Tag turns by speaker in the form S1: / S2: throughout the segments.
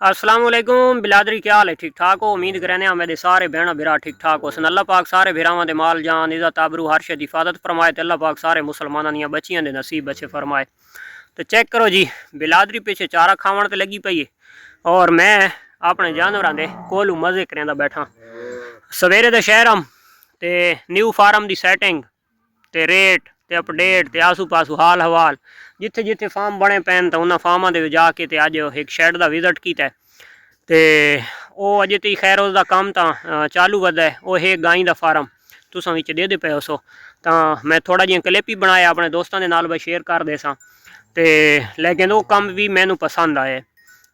S1: अस्सलाम वालेकुम बिलादरी, क्या हाल है? ठीक ठाक हो? उम्मीद करने मेरे सारे बहन बिरा ठीक ठाक हो सन। अल्लाह पाक सारे बिरावां दे माल जान इज़्ज़त आबरू हर शे दी हिफाजत फरमाए ते अल्लाह पाक सारे मुसलमानां दियां बच्चियां दे नसीब अच्छे फरमाए। तो चेक करो जी, बिलादरी पीछे चारा खावन ते लगी पई है और मैं अपने जानवरां दे कोलू मज़े करेंदा बैठा। सवेरे दे शहर हम ते न्यू फार्म दी सैटिंग ते रेट ते अपडेट ते आसू पासू हाल हवाल जिथे जिथे फार्म बने पैन तो उन्होंने फार्मां दे जाके ते अज एक शैड का विजिट किया ते वो अजे ती खैर उसका काम तो चालू वधा है। वो है गाई का फार्म तुसां विच दे दे पे सो, तो मैं थोड़ा जिहा क्लिप ही बनाया अपने दोस्तों के नाल शेयर कर दे सा ते लेकिन वो काम भी मैनू पसंद आए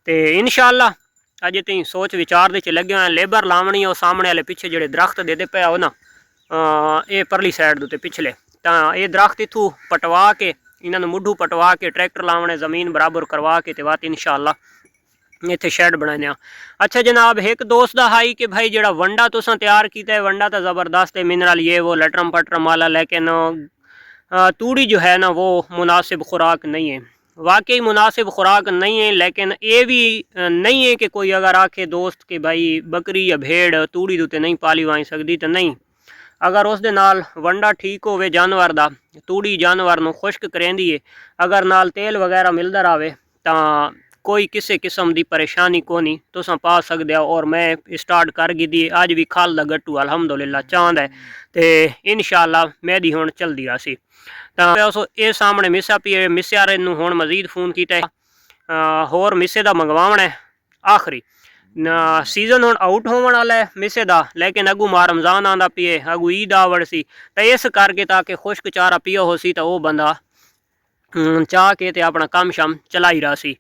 S1: तो इंशाअल्लाह अजे ती सोच विचार दे लगे हुए लेबर लावनी। और सामने वाले पिछे जोड़े दरख्त दे पे हो ना, ये परली साइड उत्ते पिछले तो ये दरख्त इतू पटवा के इन्होंने मुढ़ू पटवा के ट्रैक्टर लावने ज़मीन बराबर करवा के ते बात इंशाअल्लाह इत्थे शैड बनाने। अच्छा जनाब, एक दोस्त दा हाई कि भाई जड़ा वंडा तुसां तैयार किया है, वंडा तो ज़बरदस्त है, मिनरल ये वो लटरम पटरम वाला, लेकिन तूड़ी जो है ना वो मुनासिब खुराक नहीं है। वाकई मुनासिब खुराक नहीं है, लेकिन ये भी नहीं है कि कोई अगर आखे दोस्त कि भाई बकरी या भेड़ तूड़ी तो नहीं पाली वाई सकती, तो नहीं। अगर उस दे नाल वंडा ठीक होवे जानवर दा, तूड़ी जानवर नूं खुश्क करेंदी है, अगर नाल तेल वगैरह मिलदा रहे तो कोई किसी किस्म की परेशानी कोनी, तुसां पा सकदे हो। और मैं स्टार्ट कर दी अज भी खाल दा गट्टू अलहमदुलिल्लाह चांद है तो इंशाअल्लाह मेरी हुण चलदी रही। तो ये सामने मिसा पी मिस्या नूं हुण मजीद फोन किया होर मिसे दा मंगवावना है आखिरी सीजन हुण आउट होवन वाला है मिसे दा, लेकिन अगू मां रमज़ान आंदा पिए, अगू ईद आवड़ सी, तो इस करके ताकि खुश्क चारा पियो हो सी तो वह बंदा चाह के ते अपना कम शम चलाई रहा सी।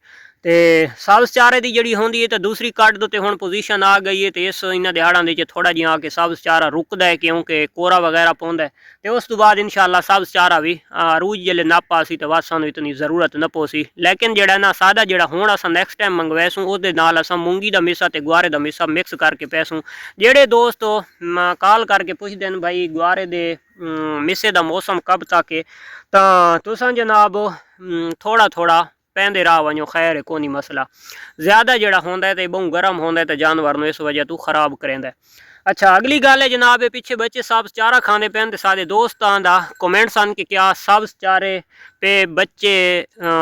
S1: तो सब्ज़ चारे की जी होंगी है तो दूसरी कट दो हुण पोजीशन आ गई है। तो इस इन्होंने दिहाड़ों के थोड़ा जिहा आके सब्ज़ चारा रुकदा है क्योंकि कोरा वगैरह पौंदा है। तो उस तो बाद इंशाअल्लाह सब्ज़ चारा भी रूज जल्ले नप आसी तो बस सानू इतनी ज़रूरत न पोसी। लेकिन जड़ा ना सादा जड़ा हुण असां नैक्सट टाइम मंगवासूँ उसदे नाल असां मूंगी दा मिसा ते गुआरे दा मिसा मिक्स करके पैसूँ। जेड़े दोस्त कॉल करके पुछदे न भाई गुआरे दे मिसे दा मौसम कब तक है, तो तुसां जनाब थोड़ा थोड़ा पैंदे राह वञो, खैर है कोनी मसला। ज़्यादा जड़ा होंदा है तो बहु गर्म होंदा है तो जानवर नूं इस वजह तू खराब करेंदा है। अच्छा अगली गल है जनाब, पिछे बच्चे सब्ज़ चारा खाने पैन तो सारे दोस्तां दा कमेंट्स आन कि क्या सब्ज़ चारे पे बच्चे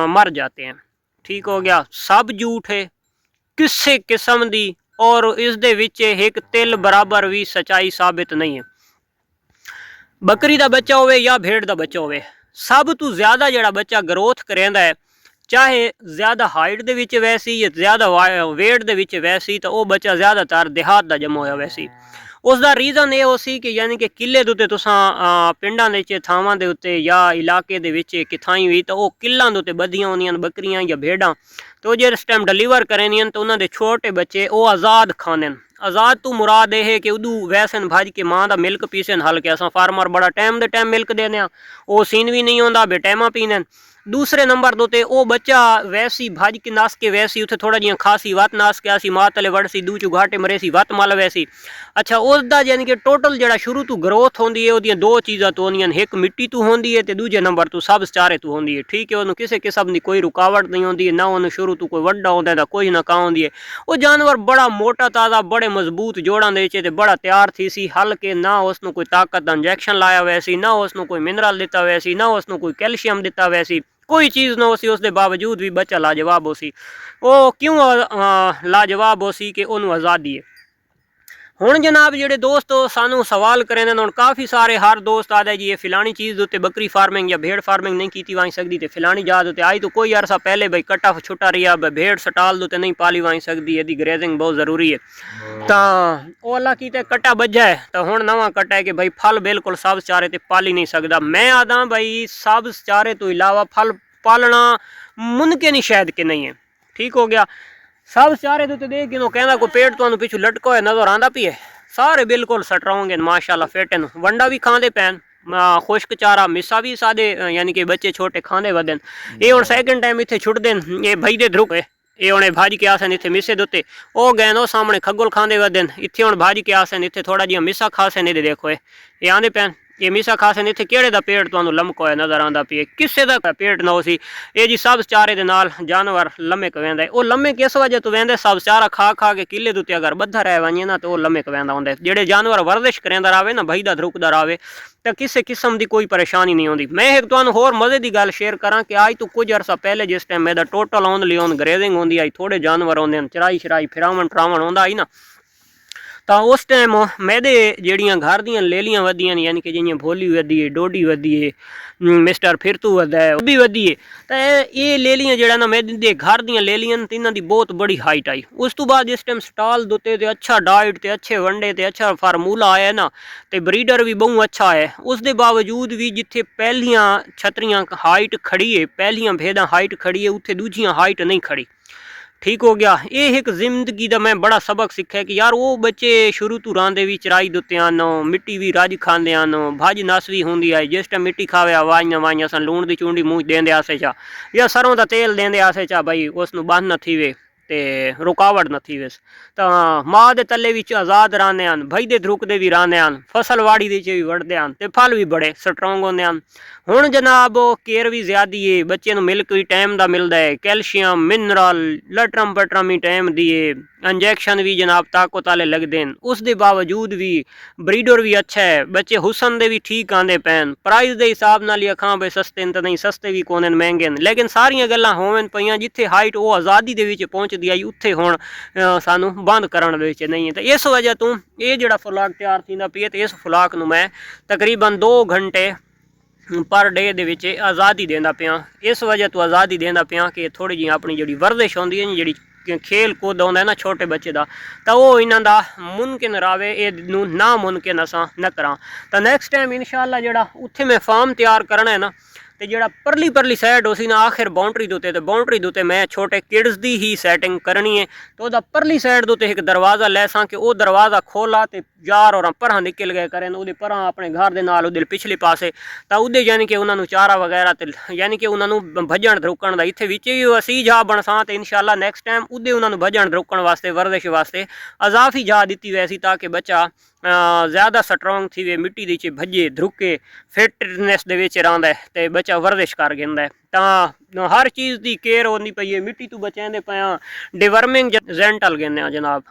S1: मर जाते हैं। ठीक हो गया, सब झूठ है किसी किस्म दी, और इस दे विच एक तिल बराबर भी सच्चाई साबित नहीं है। बकरी का बच्चा होवे या भेड़ का बच्चा होवे, सब तो ज़्यादा जड़ा बच्चा ग्रोथ करेंदा है, चाहे ज़्यादा हाइट दे विच वैसी या ज़्यादा वेट दे विच वैसी, तो वह बच्चा ज़्यादातर देहात का जमा होया वैसी। उसका रीज़न ये हो सी कि यानी कि किले दे उत्ते तुसां पिंडां दे थावां दे उत्ते या इलाके दे विच किथाई भी तो वह किल्लां दे उत्ते बधियां होंदियां बकरियां या भेड़ां, तो जिस टाइम डिलीवर करेंदियां तो उन्होंने छोटे बच्चे वो आज़ाद खाने। आज़ाद तो मुराद यह है कि उदू वैसन भज के माँ का मिल्क पीसन, हल्के असां फार्मर बड़ा टाइम दे टाइम मिल्क देने, वो सीन भी नहीं होंदा बेटाइमा पीने। दूसरे नंबर दोते वो बच्चा वैसी भज के नस के वैसी उत्थे थोड़ा जिहा खासी वत नस के आसी माँ तले वड़सी दू चू घाटे मरेसी वत मल वैसी। अच्छा उसका यानी कि टोटल जड़ा शुरू तो ग्रोथ होंदी है वो दो चीज़ां तो होंदियां, एक मिट्टी तो होंदी है तो दूजे नंबर तो सब्ज़ चारे तो होंदी है। ठीक है, उन्होंने किसी किस्म की कोई रुकावट नहीं होंदी है, ना उन्होंने शुरू तो कोई वड्डा होंदा है कोई ना कहाँ होंदी है। वो जानवर बड़ा मोटा ताज़ा बड़े मजबूत जोड़ां दे विच बड़ा तैयार थी सी, हल्के ना उसनों कोई ताकत का इंजैक्शन लाया वैसी, ना उसनों कोई मिनरल दिता वैसी, ना उसनों कोई कैल्शियम दिता वैसी, कोई चीज़ ना होसी। उसके बावजूद भी बच्चा लाजवाब हो सी। वो क्यों लाजवाब हो सी कि उन्होंने आज़ादी है। हुण जनाब जेडे दोस्त सानू सवाल करेंदे हुण काफ़ी सारे हर दोस्त आदे जी ये फिलानी चीज़ उत्ते बकरी फार्मिंग या भेड़ फार्मिंग नहीं की वाई सकती, तो फिलानी जात उत्ते आई तो कोई अरसा पहले भाई कट्टा छुट्टा रहा भेड़ सटाल उत्ते नहीं पाली वाई सकती, यदि ग्रेजिंग बहुत ज़रूरी है। तो अल्लाह की कट्टा बजा है तो हुण नवा कट्टा है कि भाई फल बिल्कुल सब्ज़ चारे ते पाली नहीं सकता। मैं आदा भाई सब्ज़ चारे तो इलावा फल पालना मुमकिन ही शायद कि नहीं है। ठीक हो गया, सब चारे तो देख गिनो कहना कोई पेट तो पिछू लटका हुआ नजर आंदा पी है, सारे बिल्कुल स्ट्रॉन्ग हैं माशाल्लाह फिट हैं, वंडा भी खाते पैन खुश्क चारा मिसा भी सादे यानी कि बच्चे छोटे खाते वदन। ये हुण सैकेंड टाइम इत्थे छुट देन ये भाई दे ध्रुक है, ये उन्हें भाज के आसन इत्थे मिसे दुते वो गए वो सामने खगुल खाते वदन, इत्थे हुण भाज के आसन इत्थे थोड़ा जिहा मिसा खासन ये देखो ये आंदे पैन ये मिसा खासन इत्थे किहड़े दा पेड़ तुहानू लमका होया नज़र आंदा पिए, किसे दा पेड़ ना सी। ये जी सब्ज़ चारे दे नाल जानवर लम्मे वेंदा है। वो लम्मे किस वजह तो वेंदे, सब्ज़ चारा खा खा के किले दे उत्ते अगर बद्धा रह वञे ना तो वो लम्मे वेंदा हुंदा है। जेड़े जानवर वर्जिश करेंदा रहे ना, भईदा धरुकदा रहे, तो किसी किस्म की कोई परेशानी नहीं आती। मैं एक तुहानू होर मज़े की गल शेयर करा कि अज तो कुछ अरसा पहले जिस टाइम मेरा टोटल ओनली ऑन ग्रेजिंग होंदी आई, थोड़े जानवर आते चराई शराई फिरावन टरावन आंदा आई ना, तो उस टाइम मेरे जड़ियाँ घर दियाँ लेलियाँ वधियां यानी कि जियां भोली वधी है, डोडी वधी है, मिस्टर फिरतू वधा है, भी वधी है। तो ये लेलियाँ जड़ा ना मेरे घर दियां लेलियां इन्हों की बहुत बड़ी हाइट आई। उस तो बाद जिस टाइम स्टाल दुते तो अच्छा डाइट तो अच्छे वंडे तो अच्छा फार्मूला आया ना, तो ब्रीडर भी बहुत अच्छा है। उस दे बावजूद भी जिथे पहलियाँ छतरियाँ हाइट खड़ी है, पहलियाँ भेदा हाइट खड़ी है, उत्थे दूजियाँ हाइट नहीं खड़ी। ठीक हो गया। ये एक जिंदगी का मैं बड़ा सबक सीखा कि यार वो बच्चे शुरू तो रांदे भी चराई दुते आन, मिट्टी भी रज खाते आन, भज नस भी होंगी है। जिस टाइम मिट्टी खावे वाइयां वाइयां अस लूण की चूंडी मूँह देंदे आसे चा, या सरों का तेल देंदे आसे चा, बई उसनू बंद न थी ते रुकावट न थी वेस। तो माँ के तले भी आज़ाद रहने हैं, भईदे धरुकते भी रहने हैं, फसल वाड़ी भी वढ़ते हैं, तो फल भी बड़े स्ट्रोंग होंगे हैं। हुण जनाब केयर भी ज्यादा है, बच्चे नूं मिल्क भी टाइम का मिलता है, कैल्शियम मिनरल लटरम पटरम भी टाइम दी है, इंजैक्शन भी जनाब ताकत वाले लगते हैं। उस दे बावजूद भी ब्रीडर भी अच्छा है, बच्चे हुसन दे भी ठीक आते पैन, प्राइस के हिसाब नाल आखां भाई सस्ते तो नहीं, सस्ते भी कोने महंगे, लेकिन सारिया गल्लां होवन पईयां जिथे हाइट वो आज़ादी दे विच पहुँचती आई, उत्थे हुण सानू बंद करन दे विच नहीं है। तो इस वजह तो ये जिहड़ा फुलाक तैयार थींदा पिए, तो इस फुलाक नूं मैं तकरीबन 2 घंटे पर डे दे विच आज़ादी देंदा पिया। इस वजह तो आज़ादी देंदा पिया कि थोड़ी जी अपनी जी वर्जिश होंदी है, जी खेल कूद होंदा है ना छोटे बच्चे का, तो वो इन्हां दा मुमकिन रहे, ये ना मुमकिन असां न करा। तो नैक्सट टाइम इंशाअल्लाह जड़ा उत्थे मैं फार्म तैयार करना है ना, तो जड़ा परली परली साइड उसी ना आखिर बाउंड्री दुते, तो बाउंड्री दुते मैं छोटे किड्स की ही सैटिंग करनी है। तो वह परली साइड दुते एक दरवाज़ा लैसा कि वह दरवाज़ा खोला तो जार और पर निकल गए करें, वो पर अपने घर के नाल उधर पिछले पासे, तो उदे यानी कि उन्होंने चारा वगैरह तो यानी कि उन्होंने भजन रुकण का इतने भी असी जा बनसा, तो इंशाअल्लाह नैक्सट टाइम उदे उन्होंने भजन रुकण वास्ते वर्जिश वास्ते अजाफी जा दी वैसी, ताकि बच्चा ज़्यादा स्ट्रोंग थी वे, मिट्टी दे भजे धरुके फिटनेस दे विच रहिंदा है, तो बच्चा वर्जिश कर गिंदा है। तो हर चीज़ की केयर होनी पई है। मिट्टी तो बचाते पाया डिवर्मिंग जेंटल गिनने जनाब,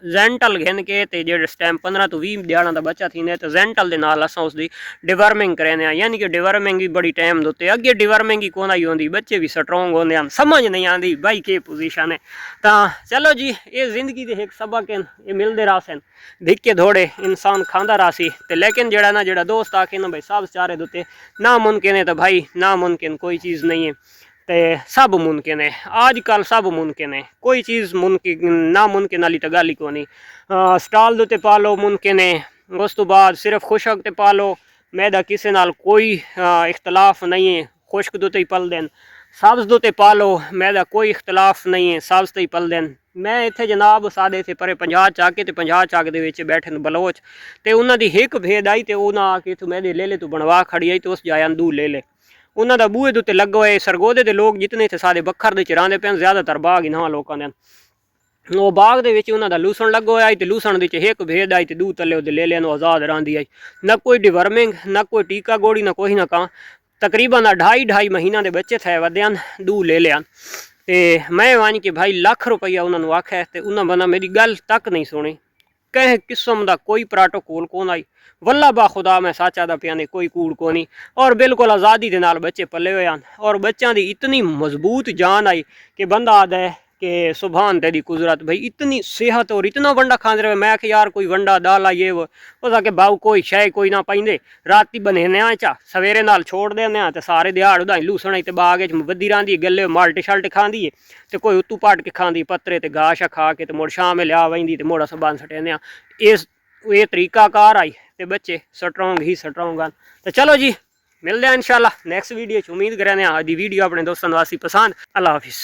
S1: जेंटल गिन के तो जो टाइम 15 तो 20 दिहाड़ा का बच्चा थी, तो जेंटल के नाल असां उसकी डिवर्मिंग करें, यानी कि डिवर्मिंग भी बड़ी टाइम दोते, अगे डिवर्मिंग ही कोई होंगी, बच्चे भी स्ट्रोंग होंगे हैं, समझ नहीं आती भाई के पोजीशन है। तो चलो जी, ये जिंदगी के एक सबक हैं, ये मिलते रह धिक्के धोड़े इंसान खाँदा रहा, तो लेकिन जड़ा ना जड़ा दोस्त आके ना भाई सब चारे दोते ना मुमकिन है, तो भाई ना मुमकिन कोई चीज़ नहीं है, तो सब मुमकिन है। आजकल सब मुमकिन है, कोई चीज़ मुमकिन ना मुमकिन वाली तो गल ही को नहीं। स्टाल दुते पालो मुमकिन है, उस तो बाद सिर्फ खुशक ते पालो, मैदा किसी नाल कोई इख्तलाफ नहीं है, खुशक दुते ही पल देन, सब्ज़ दुते पालो मैदा कोई इख्तलाफ नहीं है, सब्ज़ ते ही पल देन। मैं इत्थे जनाब सादे थे परे 50 चाके, तो 50 चाक दे विच बैठे न बलोच, तो उन्हां दी हिक भेद आई, तो उन्हां आके इत्थों मैदे ले ले तू बनवा खड़ी आई, तो उस जाया दूर ले ले उन्होंने बूहे के उत्ते लगे हुए सरगोदे के लोग जितने थे सारे बखर के चराते पे, ज़्यादातर बाग ही ना लोगों ने, वो बाग के उन्होंने लूसन लगे हुआ आई, तो लूसन के एक भेद आई, तो दू तले उधर ले लिया, आज़ाद रही आई, न कोई डिवर्मिंग न कोई टीका गोड़ी न कोई ना कहाँ, तकरीबन 2.5 महीना के बच्चे थे वध्या, दू ले लिया। तो मैं वन के भाई लाख रुपया उन्होंने आख्या, तो उन्होंने बंदा मेरी गल तक नहीं सुनी, कह किस्म का कोई प्रोटोकॉल कौन आई, वल्ला बा खुदा मैं साचा दा पिया ने कोई कूड़ को नहीं, और बिल्कुल आज़ादी के नाल बच्चे पले हुए हैं, और बच्चों की इतनी मजबूत जान आई कि बंदा आदा है कि सुभान तेरी कुदरत, भाई इतनी सेहत और इतना वंडा खाते रहे। मैं कि यार कोई वंडा दाला ये वो आके बाऊ कोई शह कोई ना पाइंदे, राती बने चा सवेरे नाल छोड़ देने, तो सारे दिहाड़ उदा लूसना तो बाग बद्दी रही गले माल्टे शाल्टे खाँदी है, तो कोई उत्तू पट के खाँदी पत्तरे तो घाह शा खा के, तो मुड़ शाम लिया वही, तो मुड़ अस बन सटेने। इस ये तरीकाकार आई, तो बच्चे स्ट्रोंग ही स्ट्रोंग हैं। तो चलो जी, मिलते हैं इंशाल्लाह नेक्स्ट वीडियो। उम्मीद करें आज की वीडियो अपने दोस्तों वास्ते पसंद। अल्लाह हाफिज़।